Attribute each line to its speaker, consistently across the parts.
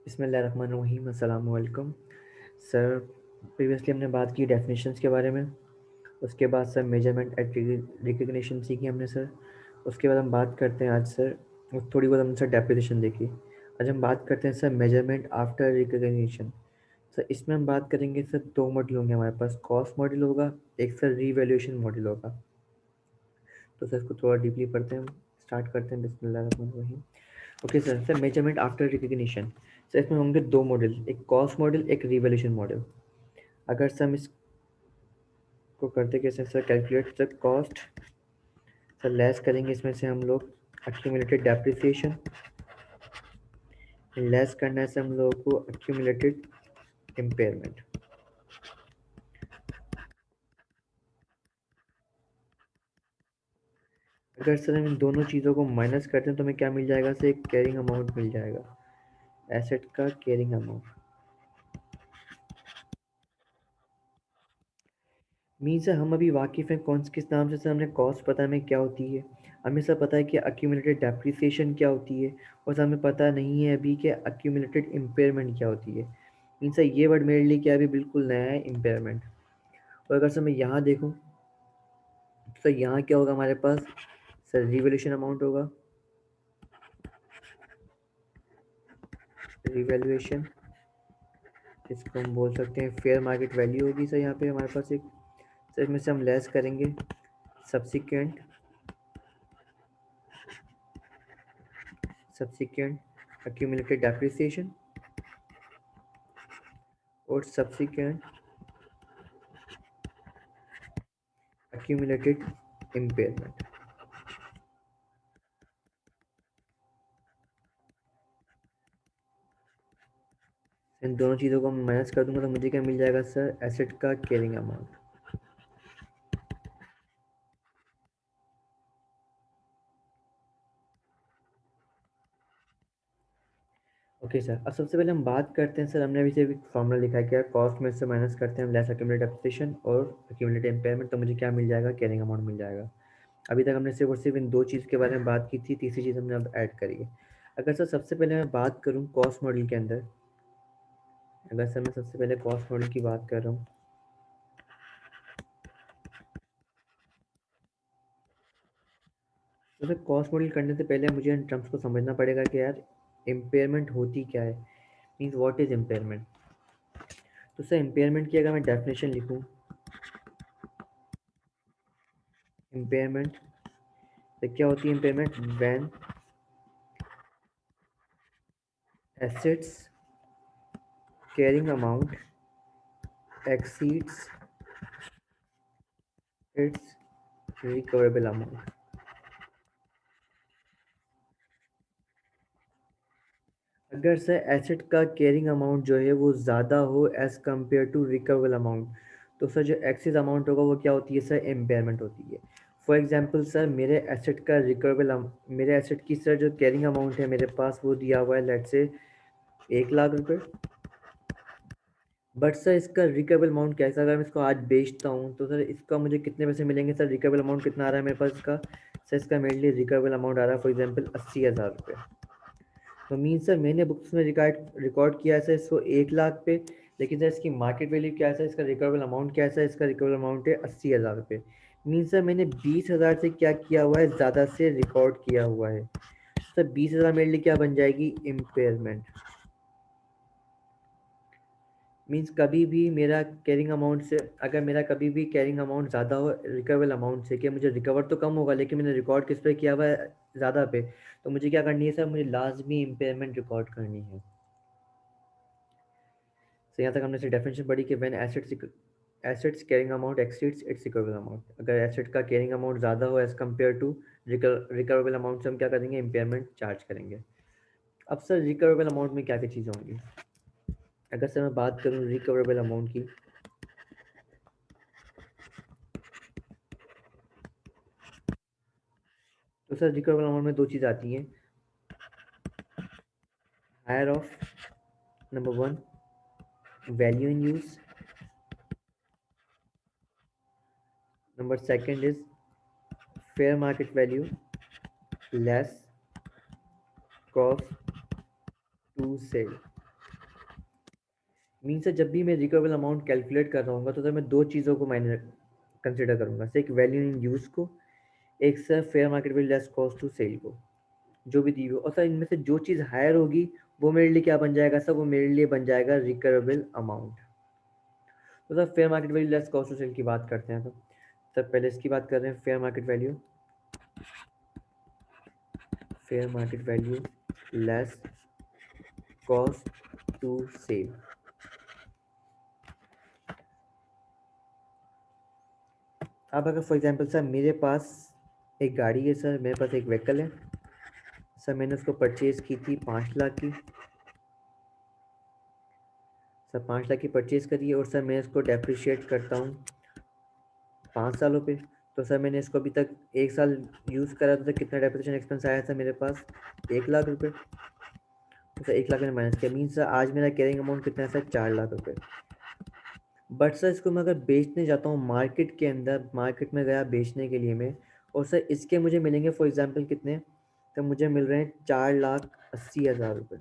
Speaker 1: बिस्मिल्लाहिर्रहमानिर्रहीम अस्सलाम वालेकुम सर। प्रीवियसली हमने बात की डेफिनेशंस के बारे में। उसके बाद सर मेजरमेंट एट रिकग्निशन सीखी हमने सर। उसके बाद हम बात करते हैं आज सर, थोड़ी बहुत हमने सर डेप्रिसिएशन देखी। आज हम बात करते हैं sir measurement after recognition. Sir इसमें हम बात करेंगे सर, दो मॉडल होंगे हमारे पास, कॉस्ट मॉडल होगा, एक सर रीवैल्यूएशन मॉडल होगा। तो सर इसको थोड़ा डीपली पढ़ते हैं, हम स्टार्ट करते हैं बिस्मिल्लाहिर्रहमानिर्रहीम। Okay sir, measurement after recognition. Sir इसमें होंगे दो मॉडल, एक कॉस्ट मॉडल, एक रिवैल्यूएशन मॉडल। अगर सर हम इसको करते कैसे sir, calculate the cost. Sir less करेंगे इसमें से हम लोग एक्यूमुलेटेड डेप्रिसिएशन, लेस करना है सर हम लोगों को एक्यूमुलेटेड इम्पेयरमेंट। अगर सर हम इन दोनों चीज़ों को माइनस करते हैं तो हमें क्या मिल जाएगा सर, एक कैरिंग अमाउंट मिल जाएगा, एसेट का कैरिंग अमाउंट। मीन सर हम अभी वाकिफ़ हैं कौन किस नाम से सर, हमने कॉस्ट पता है हमें क्या होती है, हमें सर पता है कि एक्यूमुलेटेड डेप्रिसिएशन क्या होती है, और सर हमें पता नहीं है अभी कि एक्यूमुलेटेड इम्पेयरमेंट क्या होती है। मीन सर ये वर्ड मेरे लिए क्या अभी बिल्कुल नया है, इम्पेयरमेंट। और अगर सर मैं यहाँ देखूँ तो सर यहाँ क्या होगा हमारे पास, सर रिवैल्यूएशन अमाउंट होगा, रिवैल्यूएशन, इसको हम बोल सकते हैं फेयर मार्केट वैल्यू होगी सर यहाँ पे हमारे पास एक। सर इसमें से हम लेस करेंगे सब्सिक्वेंट accumulated depreciation और subsequent accumulated impairment। इन दोनों चीज़ों को मैं माइनस कर दूंगा तो मुझे क्या मिल जाएगा सर, एसेट का कैरिंग अमाउंट। ओके सर, अब सबसे पहले हम बात करते हैं सर, हमने अभी से एक फॉर्मूला लिखा है क्या, कॉस्ट में से माइनस करते हैं हम लेस एक्यूमुलेटेड डेप्रिसिएशन और एक्यूमुलेटेड इम्पेयरमेंट, तो मुझे क्या मिल जाएगा, कैरिंग अमाउंट मिल जाएगा। अभी तक हमने सिर्फ और सिर्फ इन दो चीज़ के बारे में बात की थी, तीसरी चीज़ हमने अब ऐड करी है। अगर सर सबसे पहले मैं बात करूँ कॉस्ट मॉडल के अंदर, अगर सर मैं सबसे पहले कॉस्ट मॉडल की बात कर रहा हूँ, तो सर कॉस्ट मॉडल करने से पहले मुझे इन टर्म्स को समझना पड़ेगा कि यार इम्पेयरमेंट होती क्या है, मीन्स व्हाट इज इम्पेयरमेंट। तो सर इम्पेयरमेंट की अगर मैं डेफिनेशन लिखूँ, इम्पेयरमेंट तो क्या होती है impairment, when assets carrying amount exceeds its recoverable amount. अगर सर एसेट का कैरिंग अमाउंट जो है वो ज़्यादा हो as compare to recoverable amount, तो सर जो एक्सेस अमाउंट होगा वो क्या होती है सर, इम्पेयरमेंट होती है। फॉर एग्जांपल सर मेरे एसेट का रिकवरेबल, मेरे एसेट की सर जो कैरिंग अमाउंट है मेरे पास वो दिया हुआ है लेट्स से 1 लाख रुपए, बट सर इसका रिकवरेबल अमाउंट कैसा, अगर मैं इसको आज बेचता हूँ तो सर इसका मुझे कितने पैसे मिलेंगे सर, रिकवरेबल अमाउंट कितना आ रहा है मेरे पास इसका, सर इसका मेरे लिए रिकवरेबल अमाउंट आ रहा है फॉर एग्जांपल 80,000 रुपये। तो मीन सर मैंने बुक्स में रिकॉर्ड रिकॉर्ड किया है सर इसको 1 लाख पे, लेकिन सर इसकी मार्केट वैल्यू क्या है सर, इसका रिकवरेबल अमाउंट क्या है सर, इसका रिकवरेबल अमाउंट है 80,000 रुपये। मीन सर मैंने 20,000 से क्या किया हुआ है, ज़्यादा से रिकॉर्ड किया हुआ है। सर 20,000 मेरे लिए क्या बन जाएगी, इम्पेयरमेंट। मीन्स कभी भी मेरा कैरिंग अमाउंट से, अगर मेरा कभी भी कैरिंग अमाउंट ज़्यादा हो रिकवरेबल अमाउंट से, कि मुझे रिकवर तो कम होगा लेकिन मैंने रिकॉर्ड किस पे किया हुआ है, ज़्यादा पे, तो मुझे क्या करनी है सर, मुझे लाजमी इम्पेयरमेंट रिकॉर्ड करनी है। तो यहाँ तक हमने से डेफिनेशन पढ़ी कि when assets carrying amount exceeds its recoverable amount, अगर एसेट का कैरिंग अमाउंट ज़्यादा हो as compare to recoverable amount से हम क्या करेंगे, इम्पेयरमेंट चार्ज करेंगे। अब सर रिकवरेबल अमाउंट में क्या क्या चीज़ें होंगी, अगर सर मैं बात करूँ रिकवरेबल अमाउंट की, तो सर रिकवरेबल अमाउंट में दो चीज़ आती हैं, higher of number one value in use, number second is fair market value less cost to sell. Mean से जब भी मैं रिकवरेबल अमाउंट कैलकुलेट कर रहा हूँ तो सर मैं दो चीज़ों को मैंने कंसिडर करूँगा सर, एक वैल्यू इन यूज़ को, एक sir fair market value less cost to sell को, जो भी दी हुई हो। और सर इनमें से जो चीज़ हायर होगी वो मेरे लिए क्या बन जाएगा सर, वो मेरे लिए बन जाएगा रिकवरेबल अमाउंट। तो sir fair market value less cost to sell की बात करते हैं। तो सर पहले इसकी बात कर रहे हैं, fair market value, fair market value less cost to sell. अब अगर फॉर एग्जांपल सर मेरे पास एक गाड़ी है सर, मेरे पास एक व्हीकल है सर, मैंने उसको परचेज़ की थी 5 लाख की सर, 5 लाख की परचेज़ करी है और सर मैं इसको डेप्रिशिएट करता हूँ 5 सालों पे। तो सर मैंने इसको अभी तक 1 साल यूज़ करा तो सर कितना डेप्रिसिएशन एक्सपेंस आया था मेरे पास, 1 लाख रुपये। तो सर 1 लाख मैंने माइनस किया, मीन सर आज मेरा कैरिंग अमाउंट कितना है सर, 4 लाख रुपये। बट सर इसको मैं अगर बेचने जाता हूँ मार्केट के अंदर, मार्केट में गया बेचने के लिए मैं, और सर इसके मुझे मिलेंगे फॉर एग्जांपल कितने, तो मुझे मिल रहे हैं 4,80,000 रुपये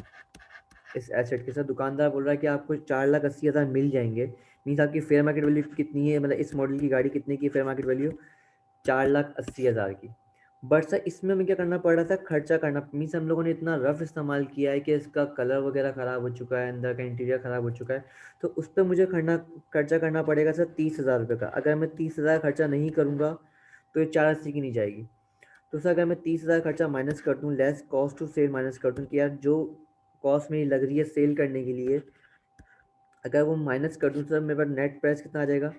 Speaker 1: इस एसेट के साथ। दुकानदार बोल रहा है कि आपको 4,80,000 मिल जाएंगे, मीन्स आपकी फेयर मार्केट वैल्यू कितनी है, मतलब इस मॉडल की गाड़ी कितने की फेयर मार्केट वैल्यू, 4,80,000 की। बट सर इसमें हमें क्या करना पड़ रहा था, खर्चा करना, मीन्स हम लोगों ने इतना रफ इस्तेमाल किया है कि इसका कलर वगैरह ख़राब हो चुका है, अंदर का इंटीरियर ख़राब हो चुका है। तो उस पर मुझे खर्चा करना पड़ेगा सर 30,000 रुपये का। अगर मैं 30,000 खर्चा नहीं करूँगा तो ये 480 की नहीं जाएगी। तो सर अगर मैं 30,000 खर्चा माइनस कर दूँ, less cost to sell minus कर दूँ कि यार जो कॉस्ट मेरी लग रही है सेल करने के लिए, अगर वो माइनस कर दूँ तो सर मेरे पास नेट प्राइस कितना आ जाएगा,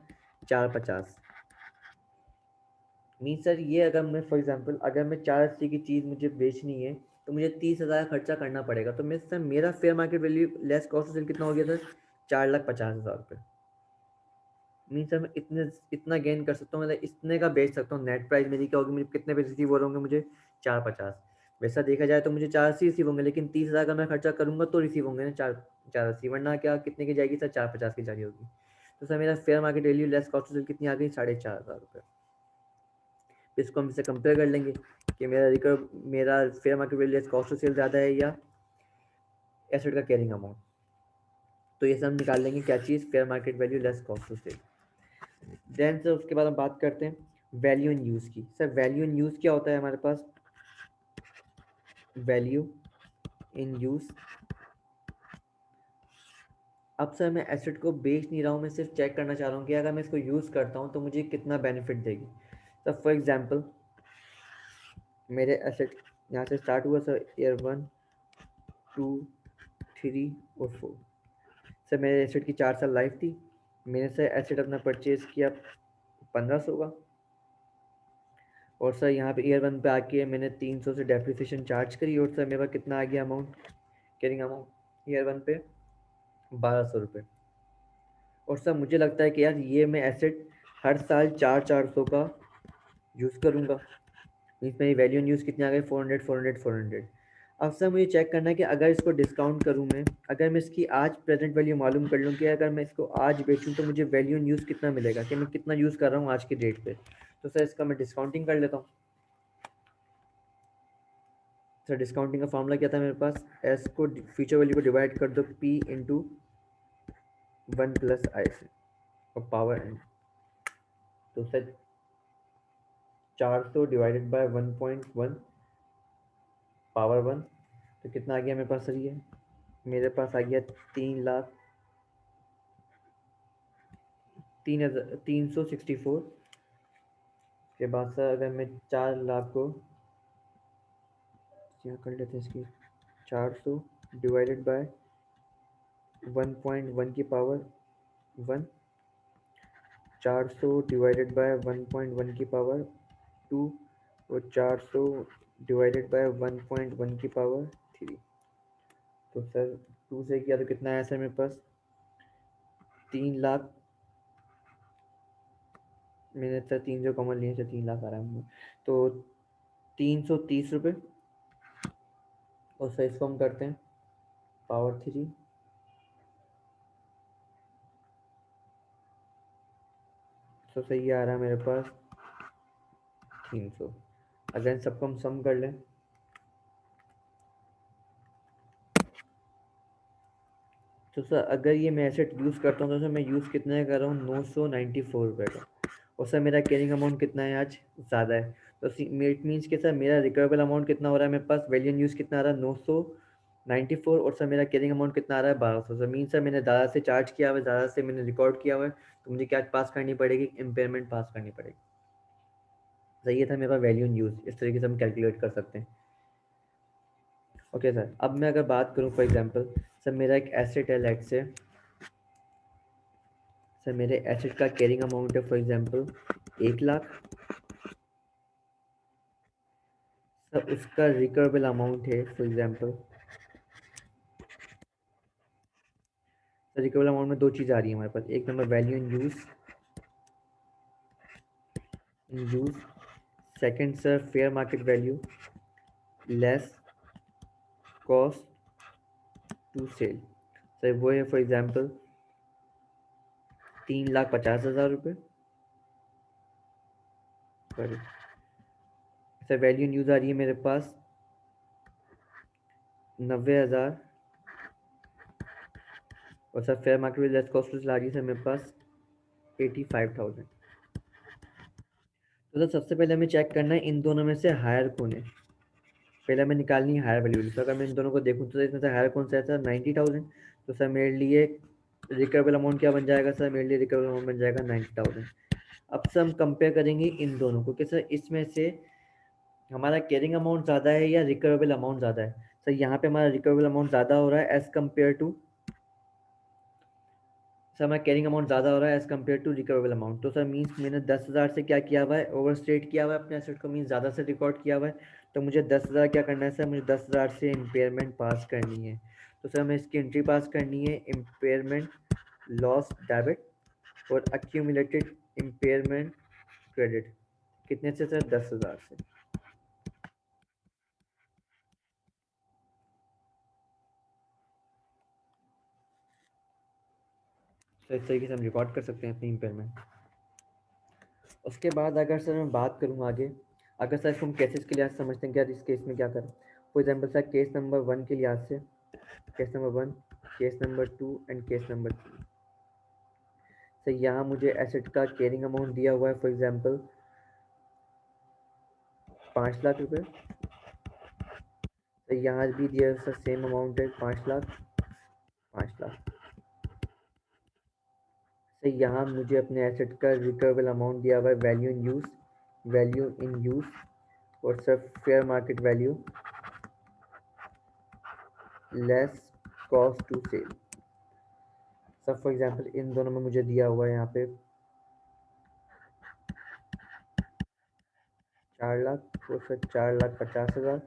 Speaker 1: 450। मीन सर ये अगर मैं फॉर एग्जांपल अगर मैं 480 की चीज़ मुझे बेचनी है तो मुझे 30,000 खर्चा करना पड़ेगा। तो मैं सर मेरा fair market value less cost sell कितना हो गया सर, 4,50,000 रुपये। मीन सर मैं इतना गेन कर सकता हूँ, मतलब इतने का बेच सकता हूँ। नेट प्राइस मेरी क्या होगी, मुझे कितने पैसे रिसीव हो रहे होंगे, मुझे 450। वैसा देखा जाए तो मुझे 480 रिसीव होंगे, लेकिन 30,000 का मैं खर्चा करूंगा तो रिसीव होंगे ना 480, वरना क्या कितने की जाएगी सर, 450 की जा रही होगी। तो सर मेरा fair market value less cost sell कितनी आ गई, 4,500 रुपये। इसको हम इससे कंपेयर कर लेंगे कि मेरा fair market value less cost of sale ज़्यादा है या एसेट का कैरिंग अमाउंट। तो ये सब हम निकाल लेंगे क्या चीज़, fair market value less cost of sale. Then sir उसके बाद हम बात करते हैं वैल्यू इन यूज़ की। सर वैल्यू इन यूज़ क्या होता है हमारे पास, वैल्यू इन यूज़। अब सर मैं एसेट को बेच नहीं रहा हूँ, मैं सिर्फ चेक करना चाह रहा हूँ कि अगर मैं इसको यूज़ करता हूँ तो मुझे कितना बेनिफिट देगी। सर फॉर एग्जांपल मेरे एसेट यहाँ से स्टार्ट हुआ सर, ईयर 1, 2, 3 और 4। सर मेरे एसेट की 4 साल लाइफ थी, मैंने सर एसेट अपना परचेज़ किया 1500 का, और सर यहाँ पे ईयर 1 पे आके मैंने 300 से डेप्रिसिएशन चार्ज करी, और सर मेरे पास कितना आ गया अमाउंट, कैरिंग अमाउंट ईयर 1 पे 1,200 रुपये। और सर मुझे लगता है कि यार ये मैं एसेट हर साल 400 का यूज़ करूँगा, मीन्स मेरी वैल्यू इन यूज़ कितनी आ गई, 400 400 400। अब सर मुझे चेक करना है कि अगर इसको डिस्काउंट करूँ मैं, अगर मैं इसकी आज प्रेजेंट वैल्यू मालूम कर लूँ कि अगर मैं इसको आज बेचूँ तो मुझे वैल्यू इन यूज़ कितना मिलेगा, कि मैं कितना यूज़ कर रहा हूँ आज की डेट पे। तो सर इसका मैं डिस्काउंटिंग कर लेता हूँ। सर डिस्काउंटिंग का फॉर्मूला क्या था मेरे पास, एस को फ्यूचर वैल्यू को डिवाइड कर दो पी इंटू 1 + आई से और पावर एन। तो सर 400 डिवाइडेड बाय 1.1 पावर 1, तो कितना आ गया मेरे पास सर, ये मेरे पास आ गया 3 लाख 3,364। के बाद सर अगर मैं 4 लाख को क्या कर लेते हैं इसकी, 400 डिवाइडेड बाय 1.1 की पावर 1, 400 डिवाइडेड बाय 1.1 की पावर 2, और 400 डिवाइडेड बाय 1.1 की पावर 3। तो सर 2 से किया तो कितना आया सर मेरे पास, 3 लाख, मैंने सर 3 जो कॉमन लिए थे 3 लाख आ रहा है। तो 330 रुपये, और सर इसको हम करते हैं पावर 3, तो सही आ रहा है मेरे पास 300। अगर इन सबको हम सम कर लें तो सर अगर ये मैं एसेट यूज़ करता हूँ तो सर मैं यूज़ कितने का कर रहा हूँ, 994 रुपये का। और सर मेरा कैरिंग अमाउंट कितना है आज, ज़्यादा है। तो इट मीन्स कि सर मेरा रिकवरेबल अमाउंट कितना हो रहा है मेरे पास, वैल्यू इन यूज़ कितना आ रहा है, 994, और सर मेरा कैरिंग अमाउंट कितना आ रहा है, 1200। सर मीन सर मैंने ज़्यादा से चार्ज किया हुआ है, ज़्यादा से मैंने रिकॉर्ड किया हुआ है, तो मुझे क्या पास करनी पड़ेगी, इम्पेयरमेंट पास करनी पड़ेगी। सर ये था मेरे पास वैल्यू इन यूज़, इस तरीके से हम कैलकुलेट कर सकते हैं। ओके सर, अब मैं अगर बात करूँ फॉर एग्जांपल, सर मेरा एक एसेट है, लेट्स से सर मेरे एसेट का कैरिंग अमाउंट है फॉर एग्जांपल 1 लाख। सर उसका रिकवरेबल अमाउंट है for example, sir recoverable amount में दो चीज़ आ रही है हमारे पास, एक number value in use, second sir fair market value less cost to cell. Sir वो है फॉर एग्जांपल 3,50,000 रुपये। Sorry sir, value in use आ रही है मेरे पास 90,000, और sir fair market value less cost to cell आ रही है सर मेरे पास 85,000। तो सर सबसे पहले हमें चेक करना है इन दोनों में से हायर कौन है। पहले हमें निकालनी है हायर वैल्यू। तो अगर मैं इन दोनों को देखूँ तो इसमें से हायर कौन सा है सर, 90,000। तो सर मेरे लिए रिकवरेबल अमाउंट क्या बन जाएगा सर, मेरे लिए रिकवरेबल अमाउंट बन जाएगा 90,000। अब सर हम कंपेयर करेंगे इन दोनों को कि सर इसमें से हमारा कैरिंग अमाउंट ज़्यादा है या रिकवरेबल अमाउंट ज़्यादा है। सर यहाँ पे हमारा रिकवरेबल अमाउंट ज़्यादा हो रहा है एज़ कम्पेयर टू, सर हमारा कैरिंग अमाउंट ज़्यादा हो रहा है as compare to recoverable amount. तो सर मीन्स मैंने 10,000 से क्या किया हुआ है, ओवर स्टेट किया हुआ है अपने एसेट को, मीन्स ज़्यादा से रिकॉर्ड किया हुआ है। तो मुझे 10,000 क्या करना है सर, मुझे 10,000 से इम्पेयरमेंट पास करनी है। तो सर हमें इसकी एंट्री पास करनी है, इम्पेयरमेंट लॉस डेबिट और एक्यूमुलेटेड इम्पेयरमेंट क्रेडिट। कितने से सर, 10,000 से। तो इस तरीके से हम रिकॉर्ड कर सकते हैं अपनी इम्पेयरमेंट। उसके बाद अगर सर मैं बात करूँ आगे, अगर सर इसको हम केसेस के लिहाज से समझते हैं, क्या इस केस में क्या करें। For example sir case number 1 के लिहाज से, case number 1, case number 2 and case number 3। Sir यहाँ मुझे एसेट का कैरिंग अमाउंट दिया हुआ है फॉर एग्जाम्पल 5 लाख रुपए। तो यहाँ भी दिया है सर सेम अमाउंट है 5 लाख, 5 लाख। सर यहाँ मुझे अपने एसेट का रिकवरेबल अमाउंट दिया हुआ है वैल्यू इन यूज़ और sir fair market value less cost to cell. Sir for example इन दोनों में मुझे दिया हुआ है यहाँ पे 4 लाख और सर 4,50,000।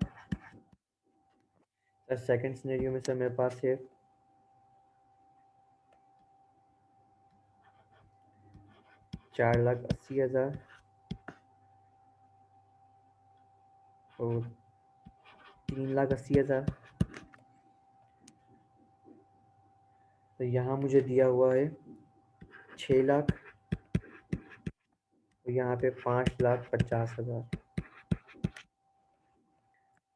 Speaker 1: सर सेकंड सिनेरियो में सर मेरे पास है 4,80,000 और 3,80,000। तो यहाँ मुझे दिया हुआ है 6 लाख और यहाँ पे 5,50,000।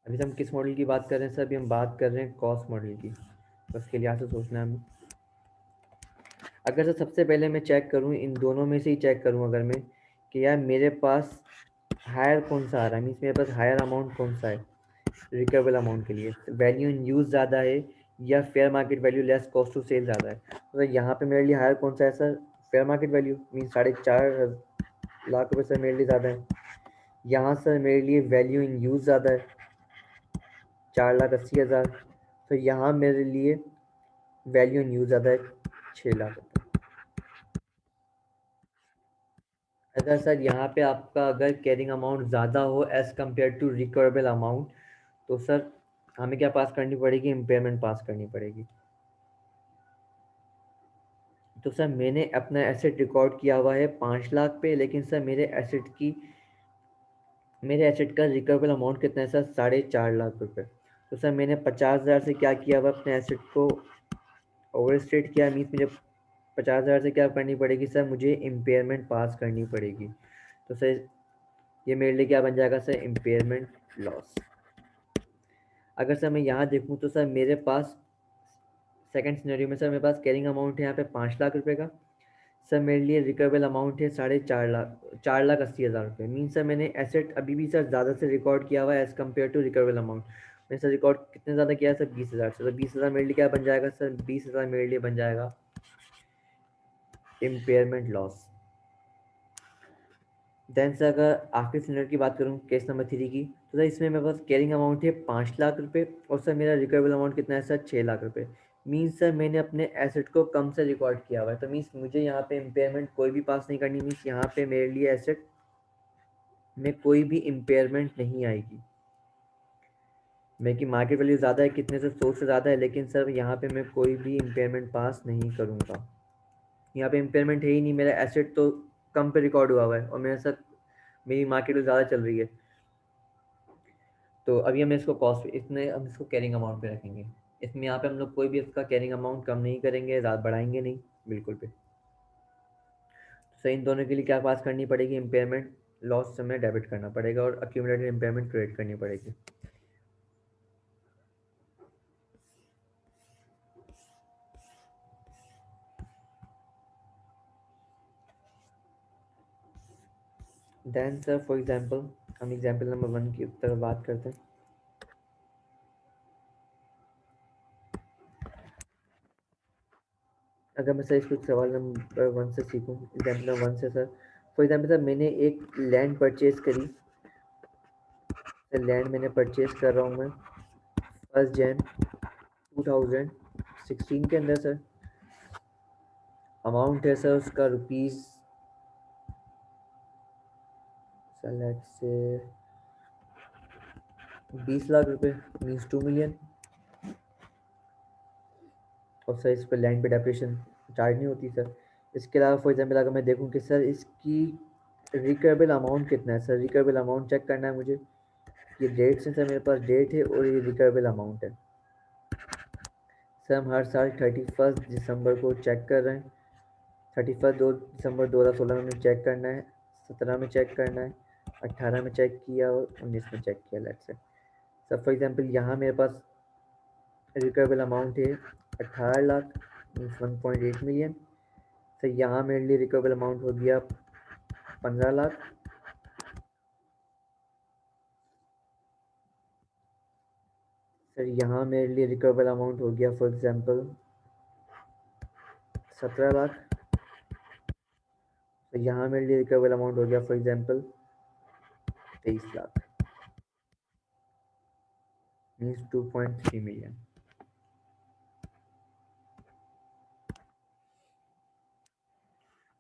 Speaker 1: अभी हम किस मॉडल की बात कर रहे हैं सर, अभी हम बात कर रहे हैं कॉस्ट मॉडल की। तो उसके लिहाज से सोचना है हमें। अगर सर सबसे पहले मैं चेक करूँ, इन दोनों में से ही चेक करूँ अगर मैं, कि यार मेरे पास हायर कौन सा आ रहा है, मीन्स मेरे पास हायर अमाउंट कौन सा है रिकवरेबल अमाउंट के लिए, वैल्यू इन यूज़ ज़्यादा है या fair market value less cost to sell ज़्यादा है। तो यहाँ पे मेरे लिए हायर कौन सा है sir, fair market value, mean 4.5 lakh रुपये सर मेरे लिए ज़्यादा है। यहाँ सर मेरे लिए वैल्यू इन यूज़ ज़्यादा है 4,80,000। तो यहाँ मेरे लिए वैल्यू इन यूज़ ज़्यादा है 6 लाख रुपये। अगर सर यहाँ पे आपका अगर कैरिंग अमाउंट ज़्यादा हो as compare to recoverable amount, तो सर हमें क्या पास करनी पड़ेगी, इम्पेयरमेंट पास करनी पड़ेगी। तो सर मैंने अपना एसेट रिकॉर्ड किया हुआ है 5 लाख पे, लेकिन सर मेरे एसेट का रिकवरेबल अमाउंट कितना है सर, 4.5 लाख रुपये। तो सर मैंने 50,000 से क्या किया हुआ, अपने एसेट को ओवर स्टेट किया, मीन्स मुझे 50,000 से क्या करनी पड़ेगी सर, मुझे इम्पेयरमेंट पास करनी पड़ेगी। तो सर ये मेरे लिए क्या बन जाएगा सर, इम्पेयरमेंट लॉस। अगर सर मैं यहाँ देखूँ तो सर मेरे पास सेकंड सिनेरियो में सर मेरे पास कैरिंग अमाउंट है यहाँ पे 5 लाख रुपए का। सर मेरे लिए रिकवरेबल अमाउंट है 4.5 लाख, 4,80,000 रुपये। मीन सर मैंने एसेट अभी भी सर ज़्यादा से रिकॉर्ड किया हुआ है as compare to recoverable amount. मैंने सर रिकॉर्ड कितने ज़्यादा किया है सर? 20,000 से। तो 20,000 मेरे लिए क्या बन जाएगा सर? 20,000 मेरे लिए बन जाएगा इम्पेयरमेंट लॉस। देन सर अगर आखिरी सिनेरियो की बात करूँ केस नंबर 3 की, तो सर इसमें मेरे पास कैरिंग अमाउंट है 5 लाख रुपए और सर मेरा रिकवरेबल अमाउंट कितना है सर? 6 लाख रुपए। मीन्स सर मैंने अपने एसेट को कम से रिकॉर्ड किया हुआ है, तो मीन्स मुझे यहाँ पे इम्पेयरमेंट कोई भी पास नहीं करनी। मीन्स यहाँ पे मेरे लिए एसेट में कोई भी इम्पेयरमेंट नहीं आएगी। मैं कि मार्केट वैल्यू ज़्यादा है, कितने से सोर्स से ज़्यादा है, लेकिन सर यहाँ पे मैं कोई भी इम्पेयरमेंट पास नहीं करूँगा। यहाँ पे इम्पेयरमेंट है ही नहीं, मेरा एसेट तो कम पे रिकॉर्ड हुआ हुआ है और मेरे साथ मेरी मार्केट ज़्यादा चल रही है। तो अभी हम इसको कॉस्ट इसमें हम इसको कैरिंग अमाउंट पे रखेंगे। इसमें यहाँ पे हम लोग कोई भी इसका कैरिंग अमाउंट कम नहीं करेंगे, ज़्यादा बढ़ाएंगे नहीं, बिल्कुल भी। तो इन दोनों के लिए क्या पास करनी पड़ेगी? इम्पेयरमेंट लॉस हमें डेबिट करना पड़ेगा और अक्यूमुलेटेड इम्पेयरमेंट क्रेडिट करनी पड़ेगी। देन सर फॉर एग्जांपल हम एग्जांपल नंबर 1 की तरफ बात करते हैं। अगर मैं सर इसको सवाल नंबर 1 से सीखूं, एग्जांपल नंबर 1 से सर, फॉर एग्जांपल सर मैंने एक लैंड परचेज करी। सर लैंड मैंने परचेज कर रहा हूँ मैं 1 जनवरी 2016 के अंदर सर। अमाउंट है सर उसका rupees sir let's say 20 lakh रुपए, मीन्स 2 मिलियन। और सर इस पर लैंड पे डेप्रिसिएशन चार्ज नहीं होती सर। इसके अलावा फॉर एग्जांपल अगर मैं देखूं कि सर इसकी रिकवरेबल अमाउंट कितना है, सर रिकवरेबल अमाउंट चेक करना है मुझे। ये डेट्स हैं सर, मेरे पास डेट है और ये रिकवरेबल अमाउंट है। सर हम हर साल 31 दिसंबर को चेक कर रहे हैं। 31 दिसंबर 2016 में चेक करना है, 17 में चेक करना है, 18 में चेक किया और 19 में चेक किया। Let's say sir for example यहाँ मेरे पास रिकवरेबल अमाउंट है 18 लाख, मीन्स 1.8 मिलियन। सर यहाँ मेरे लिए रिकवरेबल अमाउंट हो गया 15 लाख। सर यहाँ मेरे लिए रिकवरेबल अमाउंट हो गया फॉर एग्जांपल 17 लाख। तो यहाँ मेरे लिए रिकवरेबल अमाउंट हो गया for example 23 lakh, means 2.3 million.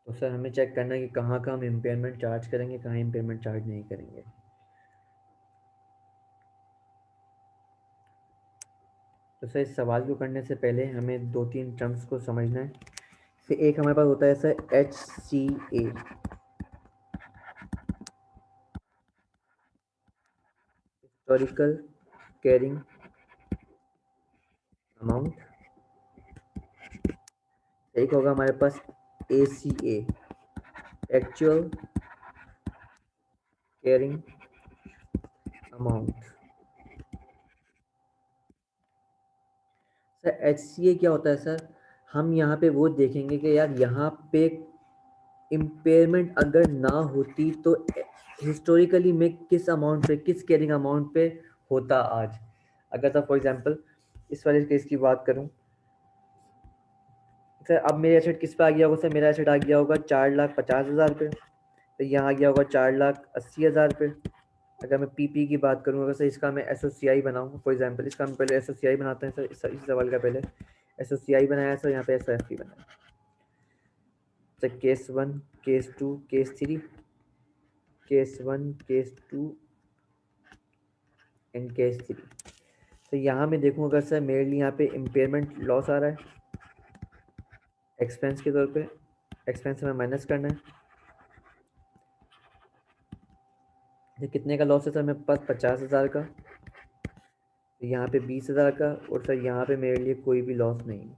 Speaker 1: तो सर हमें चेक करना है कि कहाँ का हम इम्पेयरमेंट चार्ज करेंगे, कहाँ इम्पेयरमेंट चार्ज नहीं करेंगे। तो सर इस सवाल को करने से पहले हमें 2-3 टर्म्स को समझना है। फिर एक हमारे पास होता है sir HCA, historical carrying amount. एक होगा हमारे पास ACA, actual carrying amount. Sir HCA क्या होता है सर? हम यहाँ पे वो देखेंगे कि यार यहाँ पे इम्पेयरमेंट अगर ना होती तो हिस्टोरिकली मैं किस अमाउंट पे, किस कैरिंग अमाउंट पे होता आज। अगर सर फॉर एग्जांपल इस वाले केस की बात करूं, सर अब मेरे एसेट किस पे आ गया होगा? सर मेरा एसेट आ गया होगा 4,50,000 पे। तो यहाँ आ गया होगा 4,80,000 पे। अगर मैं पीपी की बात करूँ, अगर सर इसका मैं एसओसीआई बनाऊँ फॉर एग्जांपल, इसका हम पहले एसओसीआई बनाते हैं सर। इस सवाल का पहले एसओसीआई बनाया सर, यहाँ पे एसओएफपी बनाया sir. Case 1, case 2, case 3, case 1, case 2 and case 3। तो यहाँ मैं देखूँ अगर सर मेरे लिए यहाँ पे इम्पेयरमेंट लॉस आ रहा है एक्सपेंस के तौर पे, एक्सपेंस हमें माइनस करना है। ये कितने का लॉस है सर? मेरे पास 50,000 का, तो यहाँ पे 20,000 का, और सर यहाँ पे मेरे लिए कोई भी लॉस नहीं है।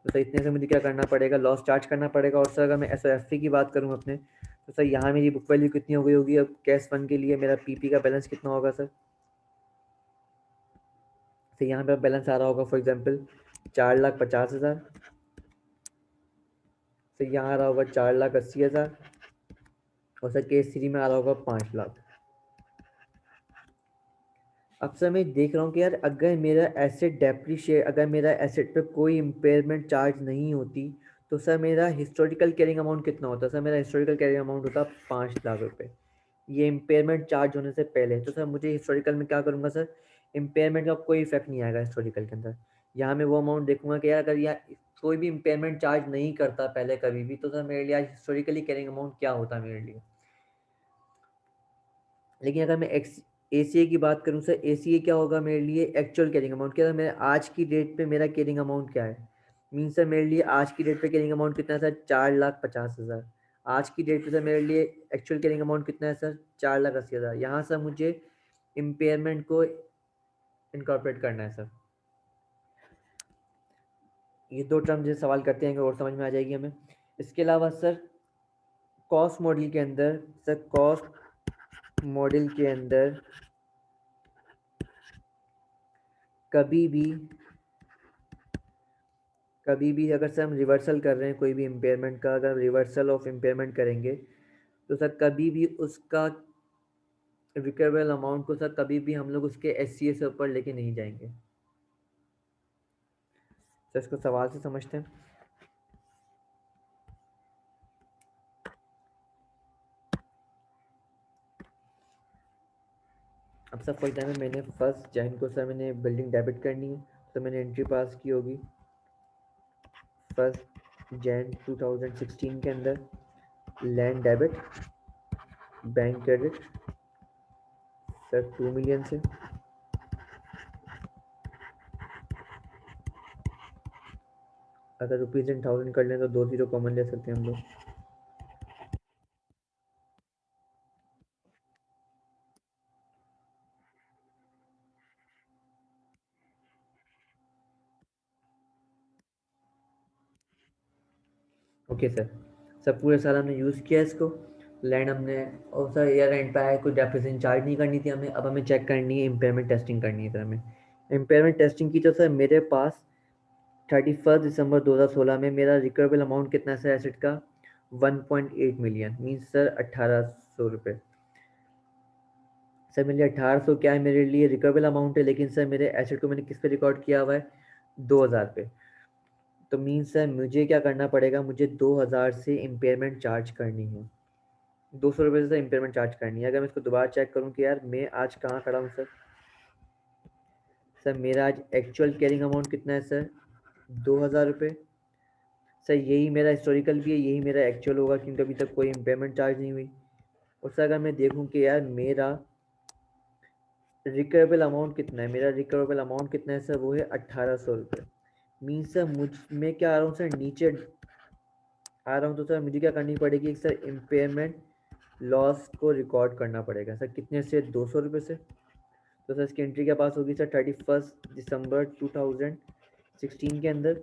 Speaker 1: तो सर इतने से मुझे क्या करना पड़ेगा? लॉस चार्ज करना पड़ेगा। और सर अगर मैं एसओएफपी की बात करूँ अपने, तो सर यहाँ मेरी बुक वैल्यू कितनी हो गई होगी? अब कैश फंड के लिए मेरा पीपी का बैलेंस कितना होगा सर? तो यहाँ पे बैलेंस आ रहा होगा फॉर एग्जांपल 4,50,000। फिर यहाँ आ रहा होगा 4,80,000। और सर केस 3 में आ रहा होगा 5,00,000। अब सर मैं देख रहा हूँ कि यार अगर मेरा एसेट डेप्रिशिएट, अगर मेरा एसेट पे कोई इम्पेयरमेंट चार्ज नहीं होती तो सर मेरा हिस्टोरिकल कैरिंग अमाउंट कितना होता? सर मेरा हिस्टोरिकल कैरिंग अमाउंट होता 5,00,000 रुपये, ये इम्पेयरमेंट चार्ज होने से पहले। तो सर मुझे हिस्टोरिकल में क्या करूँगा सर, इम्पेयरमेंट का कोई इफेक्ट नहीं आएगा हिस्टोरिकल के अंदर। यहाँ मैं वो अमाउंट देखूंगा कि यार अगर यार कोई भी इम्पेयरमेंट चार्ज नहीं करता पहले कभी भी, तो सर मेरे लिए आज हिस्टोरिकली कैरिंग अमाउंट क्या होता मेरे लिए। लेकिन अगर मैं ACA की बात करूं सर, ACA क्या होगा मेरे लिए, एक्चुअल कैरिंग अमाउंट क्या है मेरा आज की डेट पे, मेरा कैरिंग अमाउंट क्या है। मीन सर मेरे लिए आज की डेट पे कैरिंग अमाउंट कितना है सर, 4,50,000। आज की डेट पे सर मेरे लिए एक्चुअल कैरिंग अमाउंट कितना है सर, 4,80,000। यहाँ सर मुझे इम्पेयरमेंट को इनकॉर्पोरेट करना है सर। ये दो टर्म जो सवाल करते हैं और समझ में आ जाएगी हमें। इसके अलावा सर कॉस्ट मॉडल के अंदर, सर कॉस्ट मॉडल के अंदर कभी भी अगर सर हम रिवर्सल कर रहे हैं कोई भी इम्पेयरमेंट का, अगर रिवर्सल ऑफ इम्पेयरमेंट करेंगे तो सर कभी भी उसका रिकवरेबल अमाउंट को सर कभी भी हम लोग उसके SCA से ऊपर लेके नहीं जाएंगे। सर इसको सवाल से समझते हैं। अब सर फॉर एग्जाम्पल मैंने 1 जैन को सर मैंने बिल्डिंग डेबिट करनी है, तो मैंने एंट्री पास की होगी 1 जैन 2016 के अंदर, land debit, bank credit sir 2 million से। अगर रुपीज़ इन 1000 कर लें तो 2 जीरो कॉमन ले सकते हैं हम लोग। Okay sir. सर पूरे साल हमने यूज़ किया इसको, लैंड हमने, और सर ईयर एंड पे आया, कोई डेप्रिसिएशन चार्ज नहीं करनी थी हमें। अब हमें चेक करनी है इम्पेयरमेंट टेस्टिंग करनी है सर हमें। इम्पेयरमेंट टेस्टिंग की तो सर मेरे पास 31 दिसंबर 2016 में मेरा रिकवरेबल अमाउंट कितना है सर एसेट का, 1.8 मिलियन, मीन्स सर 1,800 रुपये। सर मेरे लिए 1,800 क्या है, मेरे लिए रिकवरेबल अमाउंट है, लेकिन सर मेरे एसेट को मैंने किस पे रिकॉर्ड किया हुआ है, 2,000 पे। तो मीन्स सर मुझे क्या करना पड़ेगा, मुझे 2,000 से इम्पेयरमेंट चार्ज करनी है, 200 रुपये से इम्पेयरमेंट चार्ज करनी है। अगर मैं इसको दोबारा चेक करूँ कि यार मैं आज कहाँ खड़ा हूँ सर, सर मेरा आज एक्चुअल कैरिंग अमाउंट कितना है सर, 2,000 रुपये। सर यही मेरा हिस्टोरिकल भी है, यही मेरा एक्चुअल होगा, क्योंकि अभी तक कोई इम्पेयरमेंट चार्ज नहीं हुई। और सर अगर मैं देखूँ कि यार मेरा रिकवरेबल अमाउंट कितना है, मेरा रिकवरेबल अमाउंट कितना है सर, वो है 1,800 रुपये। मीन्स सर मैं क्या आ रहा हूँ सर, नीचे आ रहा हूँ, तो सर मुझे क्या करनी पड़ेगी सर, इम्पेयरमेंट लॉस को रिकॉर्ड करना पड़ेगा सर, कितने से, 200 रुपये से। तो सर इसकी एंट्री क्या पास होगी सर, 31 दिसंबर 2016 के अंदर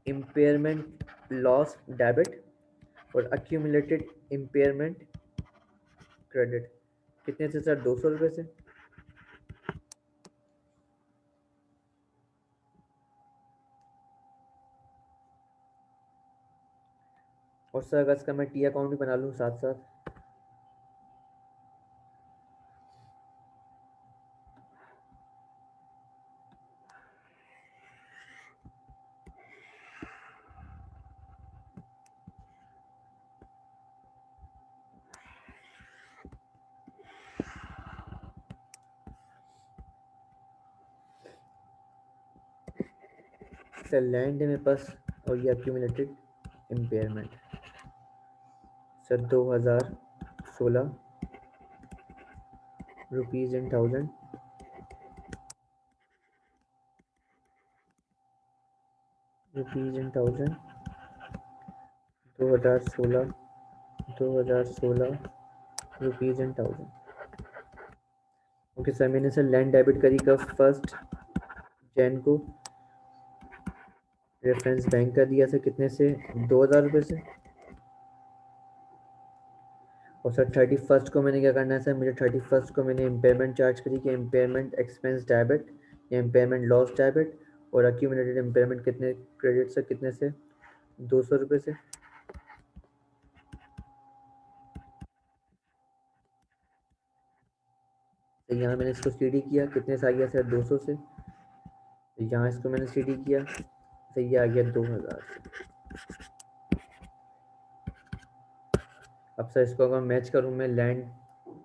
Speaker 1: इम्पेयरमेंट लॉस डेबिट और अक्यूमुलेटेड इम्पेयरमेंट क्रेडिट कितने से सर, 200 रुपये से। और सर अगर इसका मैं टी अकाउंट भी बना लूँ साथ साथ, सर लैंड है मेरे पास, और ये accumulated impairment sir 2016 rupees in 1000, rupees in 1000, 2016, 2016 rupees in 1000। Okay sir, मैंने सर लैंड डेबिट करी कब, 1 जैन को, रेफरेंस बैंक का दिया सर कितने से, 2,000 रुपये से। और सर 31 को मैंने क्या करना है सर, मुझे 31 को मैंने इम्पेयरमेंट चार्ज करी कि impairment expense debit impairment loss debit और अक्यूमुलेटेड इम्पेयरमेंट कितने क्रेडिट से, कितने से, 200 रुपये से। तो यहाँ मैंने इसको सीडी किया, कितने से आ गया सर, 200 से। तो यहाँ इसको मैंने सीडी किया, तो ये आ गया 2000 से। अब सर इसको अगर मैच करूँ मैं लैंड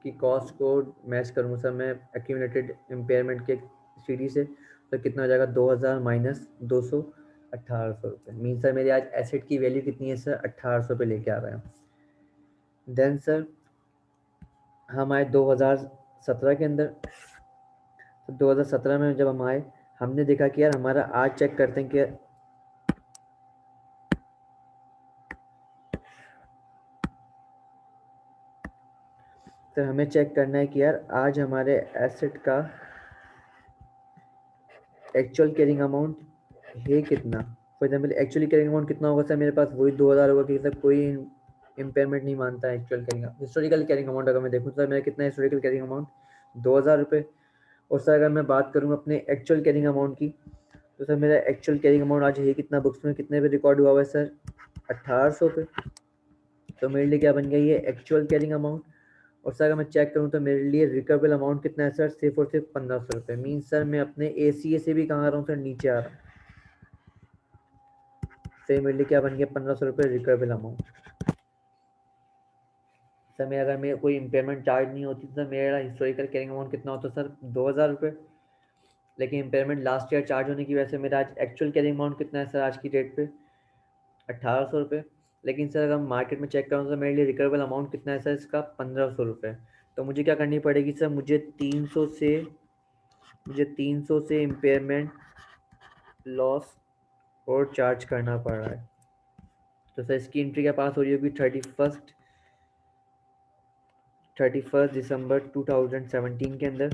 Speaker 1: की कॉस्ट को मैच करूँ सर मैं एक्यूमुलेटेड इम्पेयरमेंट के सीडी से, तो कितना हो जाएगा, 2000 माइनस 200, 1800 रुपये। मीन सर मेरे आज एसेट की वैल्यू कितनी है सर, 1800 रुपये लेके आ रहे हैं। देन सर हम आए 2017 के अंदर। तो 2017 में जब हम आए, हमने देखा कि यार हमारा आज चेक करते हैं कि सर हमें चेक करना है कि यार आज हमारे एसेट का एक्चुअल कैरिंग अमाउंट है कितना। For example actually carrying amount कितना होगा सर, मेरे पास वही 2000 होगा, कि सर कोई इम्पेयरमेंट नहीं मानता है actual carrying. Historical carrying amount अगर मैं देखूँ तो सर मेरा कितना हिस्टोरिकल कैरिंग अमाउंट, 2000 रुपये। और सर अगर मैं बात करूँ अपने एक्चुअल कैरिंग अमाउंट की, तो सर मेरा एक्चुअल कैरिंग अमाउंट आज है कितना, बुक्स में कितने पे रिकॉर्ड हुआ हुआ है सर, 1800 पे। तो मेरे लिए क्या बन गया ये एक्चुअल कैरिंग अमाउंट। और सर अगर मैं चेक करूँ तो मेरे लिए रिकवेबल अमाउंट कितना है सर, सिर्फ और सिर्फ 1500 रुपये। मीन सर मैं अपने ACA से भी कहाँ आ रहा हूँ सर, नीचे आ रहा हूँ। सर मेरे लिए क्या बन गया, 1500 रुपये रिकवेबल अमाउंट। सर मैं अगर मेरे कोई इम्पेयरमेंट चार्ज नहीं होती तो मेरा हिस्टोरिकल कैरिंग अमाउंट कितना होता सर, 2000 रुपये। लेकिन इम्पेयरमेंट लास्ट ईयर चार्ज होने की वजह से मेरा आज एक्चुअल कैरिंग अमाउंट कितना है सर, आज की डेट पे 1800 रुपये। लेकिन सर अगर मार्केट में चेक करूँ तो मेरे लिए रिकवेबल अमाउंट कितना है सर इसका, 1500 रुपये। तो मुझे क्या करनी पड़ेगी सर, मुझे 300 से इम्पेयरमेंट लॉस और चार्ज करना पड़ रहा है। तो सर इसकी एंट्री क्या पास हो रही होगी, 31 दिसंबर 2017 के अंदर,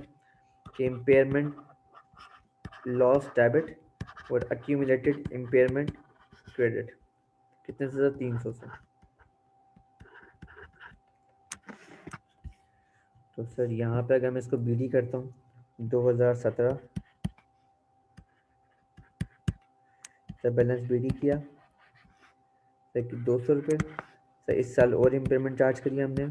Speaker 1: कि इम्पेयरमेंट लॉस डेबिट और अक्यूमुलेटेड इम्पेयरमेंट क्रेडिट कितने से सर, 300 से। तो सर यहाँ पे अगर मैं इसको BD करता हूँ, 2017 सर बैलेंस BD किया सर, 200 रुपये। सर इस साल और इम्पेयरमेंट चार्ज करिए हमने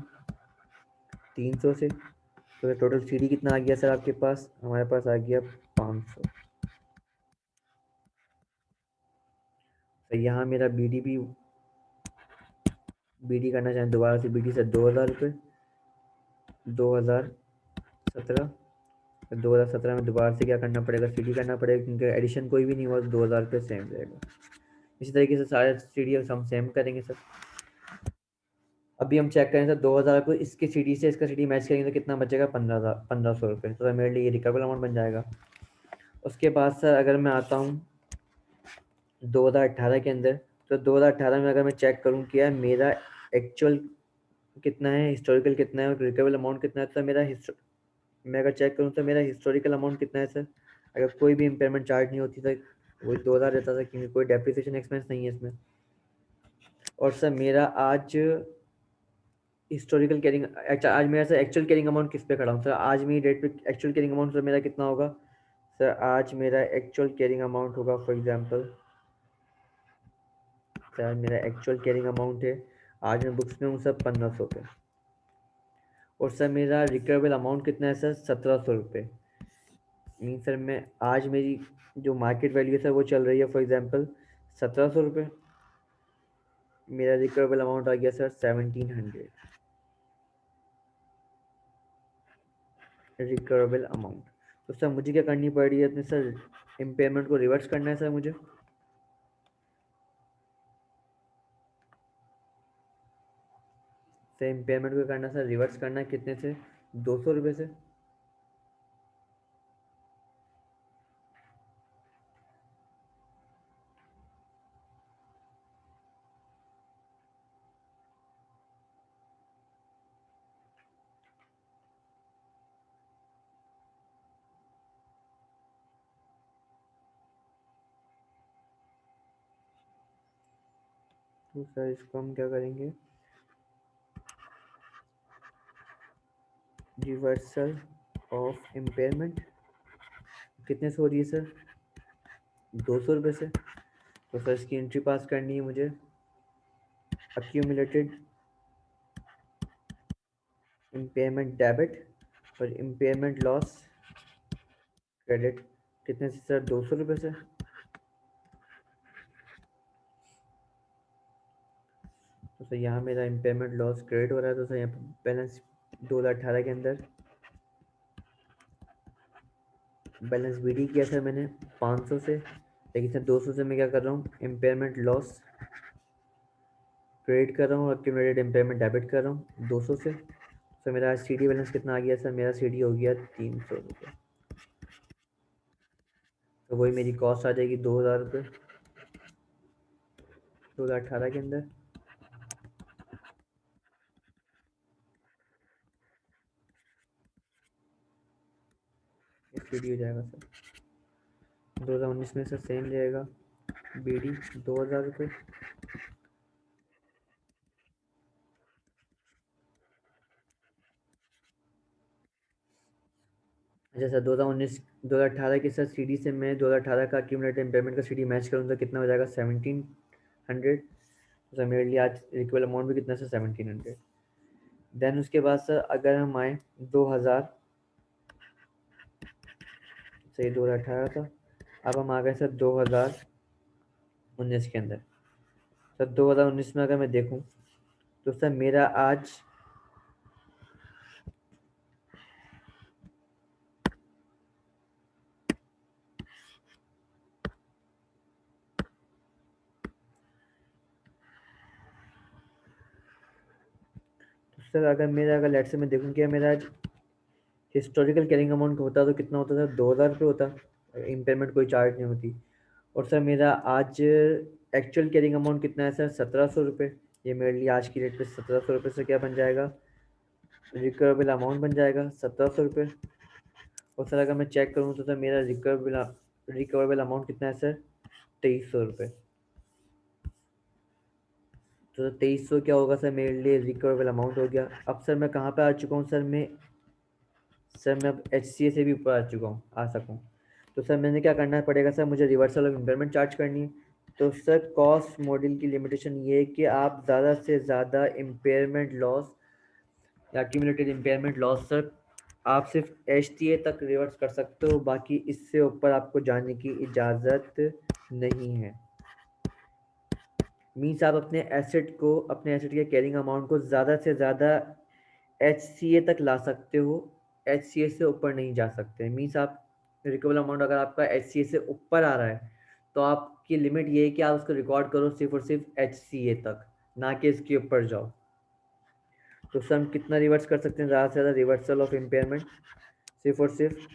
Speaker 1: 300 से। तो टोटल CD कितना आ गया सर आपके पास, हमारे पास आ गया 500। तो यहाँ मेरा BD करना चाहें दोबारा से, BD से 2000 रुपये, 2017। 2017 में दोबारा से क्या करना पड़ेगा, CD करना पड़ेगा, क्योंकि एडिशन कोई भी नहीं हुआ तो 2000 रुपये सेम रहेगा। इसी तरीके से सारे CD हम सेम करेंगे सर। अभी हम चेक करें सर, 2000 को इसके CD से इसका CD मैच करेंगे तो कितना बचेगा, 1500 रुपये। तो सर मेरे लिए ये रिकवेबल अमाउंट बन जाएगा। उसके बाद सर अगर मैं आता हूँ 2018 के अंदर, तो 2018 में अगर मैं चेक करूँ कि यार मेरा एक्चुअल कितना है, हिस्टोरिकल कितना है और रिकवेबल अमाउंट कितना है, तो मैं अगर चेक करूँ तो मेरा हिस्टोरिकल अमाउंट कितना है सर, अगर कोई भी इम्पेयरमेंट चार्ज नहीं होती तो वही 2000 रहता था, क्योंकि कोई डेप्रिसिएशन एक्सपेंस नहीं है इसमें। और सर मेरा आज हिस्टोरिकल कैरिंग, अच्छा आज मेरा सर एक्चुअल कैरिंग अमाउंट किस पे खड़ा हूँ सर, आज मेरी डेट पे एक्चुअल कैरिंग अमाउंट सर मेरा कितना होगा। सर आज मेरा एक्चुअल कैरिंग अमाउंट होगा, फॉर एग्जांपल सर मेरा एक्चुअल कैरिंग अमाउंट है, आज मैं बुक्स में हूँ सर 1500 पे। और सर मेरा रिकवेबल अमाउंट कितना है सर, 1700 रुपये। मीन सर मैं आज मेरी जो मार्केट वैल्यू है सर वो चल रही है फॉर एग्जांपल 1700 रुपये। मेरा रिकवेबल अमाउंट आ गया सर 1700 रिकवेबल अमाउंट। तो सर मुझे क्या करनी पड़ रही है अपने सर, इम्पेयरमेंट को रिवर्स करना है सर मुझे। सर इम्पेयरमेंट को करना सर, रिवर्स करना है कितने से, 200 रुपये से। तो सर इसको हम क्या करेंगे, रिवर्सल ऑफ इम्पेयरमेंट कितने से हो रही है सर? 200 रुपये से। तो सर इसकी एंट्री पास करनी है मुझे। अक्यूमुलेटेड इम्पेयरमेंट डेबिट और इम्पेयरमेंट लॉस क्रेडिट कितने से सर? 200 रुपये से। तो सर यहाँ मेरा इम्पेयरमेंट लॉस क्रेडिट हो रहा है, तो सर यहाँ पर बैलेंस 2018 के अंदर बैलेंस बीडी किया सर मैंने 500 से, लेकिन सर 200 से मैं क्या कर रहा हूँ, इम्पेयरमेंट लॉस क्रेडिट कर रहा हूँ और एक्यूमुलेटेड इम्पेयरमेंट डेबिट कर रहा हूँ 200 से। सर मेरा सी डी बैलेंस कितना आ गया सर? मेरा सी डी हो गया 300 रुपये। तो वही मेरी कॉस्ट आ जाएगी 2000 रुपये 2018 के अंदर। सी डी हो जाएगा सर 2019 में सर सेम रहेगा, बी डी 2000 रुपये। अच्छा सर 2018 की सर सी डी से मैं 2018 का एक्यूमुलेटेड इम्पेयरमेंट का सी डी मैच करूँ तो कितना हो जाएगा? 1700। सर मेरे लिए आज रिक्वेल अमाउंट भी कितना सर? 1700। देन उसके बाद सर अगर हम आए 2000, सही 2018 था, अब हम आ गए सर 2019 के अंदर। सर 2019 में अगर मैं देखूं तो सर मेरा आज तो सर अगर लेट से मैं देखूं कि मेरा आज हिस्टोरिकल कैरिंग अमाउंट होता तो कितना होता था? 2000 रुपये होता, इम्पेयरमेंट कोई चार्ज नहीं होती। और सर मेरा आज एक्चुअल कैरिंग अमाउंट कितना है सर? 1700 रुपये। ये मेरे लिए आज की डेट पे 1700 रुपये से क्या बन जाएगा? रिकवरेबल अमाउंट बन जाएगा 1700 रुपये। और सर अगर मैं चेक करूँ तो सर मेरा रिकवरेबल अमाउंट कितना है सर? 2300 रुपये। तो 2300 क्या होगा सर मेरे लिए? रिकवरेबल अमाउंट हो गया। अब सर मैं कहाँ पे आ चुका हूँ सर? मैं अब एच सी ए से भी ऊपर आ सकूँ। तो सर मैंने क्या करना पड़ेगा सर? मुझे रिवर्सल ऑफ इम्पेयरमेंट चार्ज करनी है। तो सर कॉस्ट मॉडल की लिमिटेशन ये है कि आप ज़्यादा से ज़्यादा इम्पेयरमेंट लॉस या एक्यूमुलेटेड इम्पेयरमेंट लॉस सर आप सिर्फ एच टी ए तक रिवर्स कर सकते हो, बाकी इससे ऊपर आपको जाने की इजाज़त नहीं है। मीन्स आप अपने एसेट के कैरिंग अमाउंट को ज़्यादा से ज़्यादा एच सी ए तक ला सकते हो, एच सी ए से ऊपर नहीं जा सकते। मीन्स आप रिकवरेबल अमाउंट अगर आपका एच सी ए से ऊपर आ रहा है तो आपकी लिमिट ये है कि आप उसको रिकॉर्ड करो सिर्फ और सिर्फ एच सी ए तक, ना कि इसके ऊपर जाओ। तो सर हम कितना रिवर्स कर सकते हैं ज़्यादा से ज़्यादा रिवर्सल ऑफ इम्पेयरमेंट? सिर्फ और सिर्फ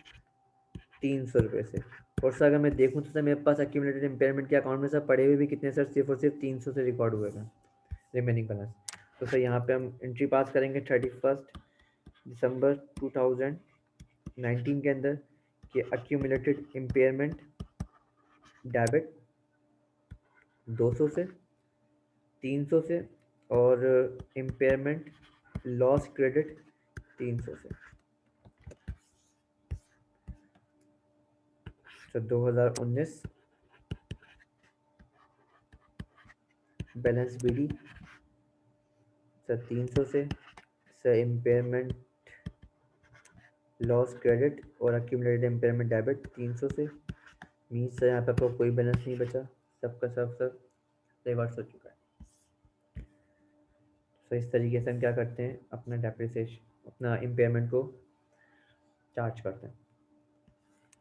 Speaker 1: 300 रुपये से। और सर अगर मैं देखूँ तो सर मेरे पास एक्यूमुलेटेड इम्पेयरमेंट के अकाउंट में सर पड़े हुए भी कितने सर? सिर्फ और सिर्फ 300 से रिकॉर्ड हुए हैं रिमेनिंग बैलेंस। तो सर यहाँ पे हम एंट्री पास करेंगे 31 दिसंबर 2019 के अंदर कि एक्यूमुलेटेड इम्पेयरमेंट डेबिट 200 से, 300 से, और इम्पेयरमेंट लॉस क्रेडिट 300 से। तो 2019 बैलेंस बी डी सर 300 से, सर इम्पेयरमेंट लॉस क्रेडिट और एक्यूमुलेटेड इम्पेयरमेंट डेबिट 300 से। मीन्स सर यहाँ पे आपको कोई बैलेंस नहीं बचा, सबका सब सर रिवर्स हो चुका है। तो इस तरीके से हम क्या करते हैं, अपना डेप्रिसिएशन अपना इम्पेयरमेंट को चार्ज करते हैं।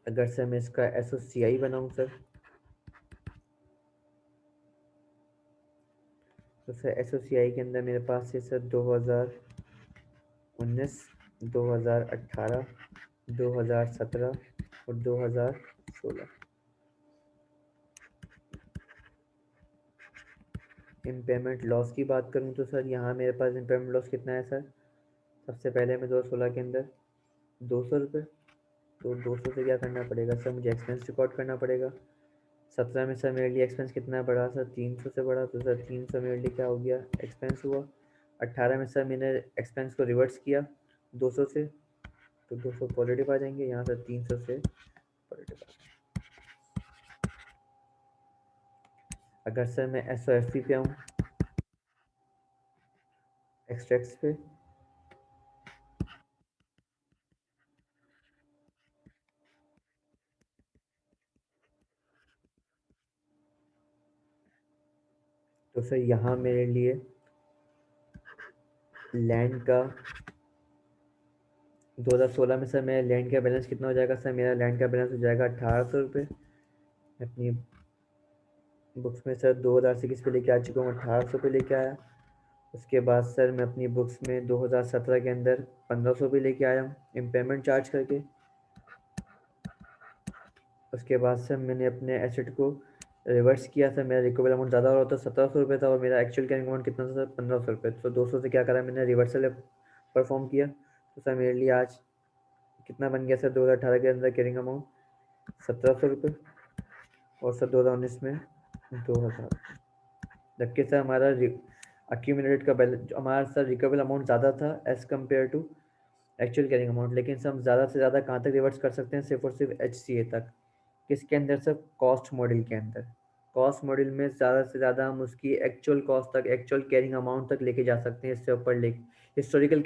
Speaker 1: अगर सर मैं इसका एस ओ सी आई बनाऊँ सर, तो सर एस ओ सी आई के अंदर मेरे पास है सर 2019, 2018, 2017 और 2016। इम्पेयरमेंट लॉस की बात करूँ तो सर यहाँ मेरे पास इम्पेयरमेंट लॉस कितना है सर? सबसे पहले मैं 2016 के अंदर 200 रुपये। तो 200 से क्या करना पड़ेगा सर? मुझे एक्सपेंस रिकॉर्ड करना पड़ेगा। 17 में सर मेरे लिए एक्सपेंस कितना बढ़ा सर? 300 से बढ़ा, तो सर 300 मेरे लिए क्या हो गया? एक्सपेंस हुआ। 18 में सर मैंने एक्सपेंस को रिवर्स किया 200 से, तो 200 पॉजिटिव आ जाएंगे यहाँ से, 300 से अगर सर मैं SOFP पे आऊँ, एक्सट्रैक्ट्स पे, तो सर यहाँ मेरे लिए लैंड का 2016 में सर मेरा लैंड का बैलेंस कितना हो जाएगा? सर मेरा लैंड का बैलेंस हो जाएगा 1800 रुपये। अपनी बुक्स में सर 2021 पे लेके आ चुका हूँ, 1800 पे लेके आया। उसके बाद सर मैं अपनी बुक्स में 2017 के अंदर 1500 पे लेके आया हूँ इम्पेयरमेंट चार्ज करके। उसके बाद सर मैंने अपने एसेट को रिवर्स किया। सर मेरा रिकवरी अमाउंट ज़्यादा हो रहा था, 1700 रुपये था, और मेरा एक्चुअल कैरिंग अमाउंट कितना था सर? 1500 रुपये। तो 200 से क्या करा मैंने? रिवर्सल परफॉर्म किया। तो सर मेरे लिए आज कितना बन गया सर 2018 के अंदर कैरिंग अमाउंट? 1700 रुपये। और सर 2019 में 2000। जबकि सर हमारा अक्यूमुलेटेड का बैलेंस, हमारा सर रिकवरी अमाउंट ज़्यादा था as compare to actual carrying amount. लेकिन सर हम ज़्यादा से ज़्यादा कहाँ तक रिवर्स कर सकते हैं? सिर्फ और सिर्फ HCA तक। किसके अंदर सर? कॉस्ट मॉडल के अंदर। कॉस्ट मॉडल में ज़्यादा से ज़्यादा हम उसकी एक्चुअल कॉस्ट तक, एक्चुअल कैरिंग अमाउंट तक लेके जा सकते हैं। इससे ऊपर ले हिस्टोरिकल